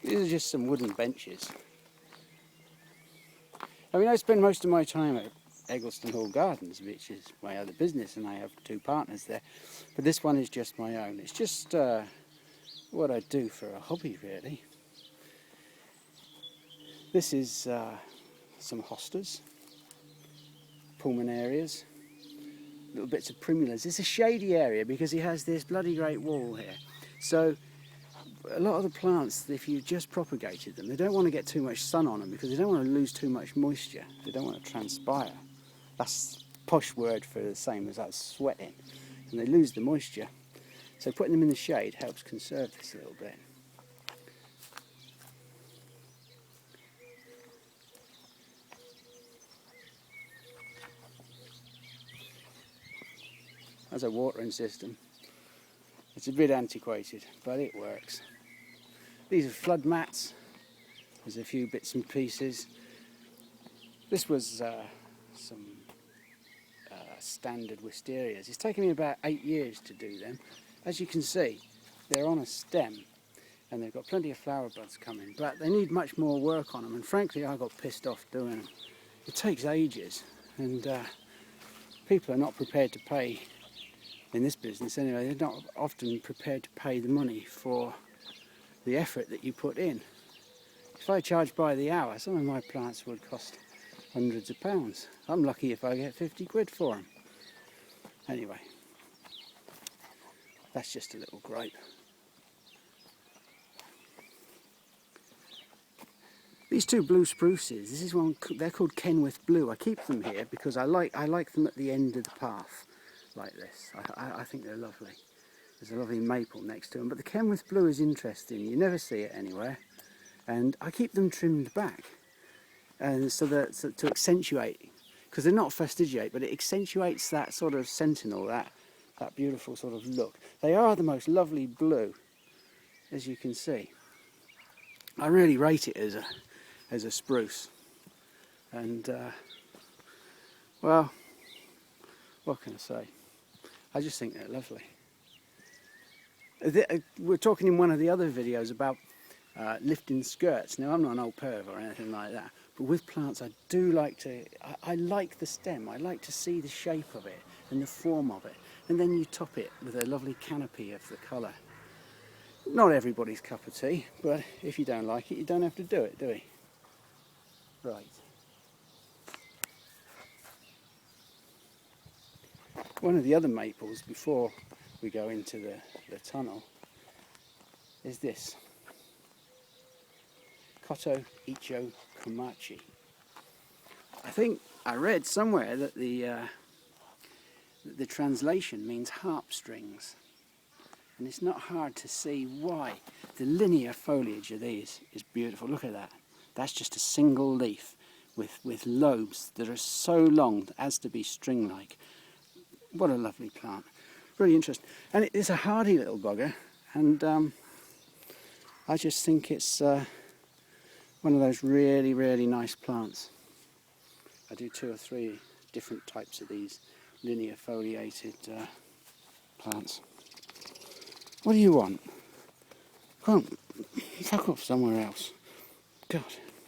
These are just some wooden benches. I mean, I spend most of my time at Eggleston Hall Gardens, which is my other business, and I have 2 partners there. But this one is just my own. It's just what I do for a hobby, really. This is some hostas, pulmonarias, little bits of primulas. It's a shady area because he has this bloody great wall here. So a lot of the plants, if you just propagated them, they don't want to get too much sun on them because they don't want to lose too much moisture. They don't want to transpire. That's a posh word for the same as that, sweating. And they lose the moisture. So putting them in the shade helps conserve this a little bit. As a watering system, it's a bit antiquated, but it works. These are flood mats. There's a few bits and pieces. This was some standard Wisterias. It's taken me about 8 years to do them. As you can see, they're on a stem and they've got plenty of flower buds coming, but they need much more work on them, and frankly I got pissed off doing them. It takes ages, and people are not prepared to pay, in this business anyway, they're not often prepared to pay the money for the effort that you put in. If I charge by the hour, some of my plants would cost hundreds of pounds. I'm lucky if I get 50 quid for them. Anyway, that's just a little gripe. These 2 blue spruces, this is one, they're called Kenwith Blue. I keep them here because I like them at the end of the path, like this. I think they're lovely. There's a lovely maple next to them, but the Kenwith Blue is interesting. You never see it anywhere, and I keep them trimmed back, and so to accentuate, because they're not fastigiate, but it accentuates that sort of sentinel, that beautiful sort of look. They are the most lovely blue, as you can see. I really rate it as a spruce, and well, what can I say? I just think they're lovely. We're talking in one of the other videos about lifting skirts. Now, I'm not an old perv or anything like that, but with plants I do like to, I like the stem. I like to see the shape of it and the form of it, and then you top it with a lovely canopy of the colour. Not everybody's cup of tea, but if you don't like it, you don't have to do it, do you? Right. One of the other maples before we go into the tunnel is this. Koto Icho Komachi. I think I read somewhere that the translation means harp strings, and it's not hard to see why. The linear foliage of these is beautiful. Look at that. That's just a single leaf with lobes that are so long as to be string-like. What a lovely plant. Really interesting. And it's a hardy little bugger, and I just think it's one of those really, really nice plants. I do 2 or 3 different types of these linear foliated plants. What do you want? Come on, fuck off somewhere else. God.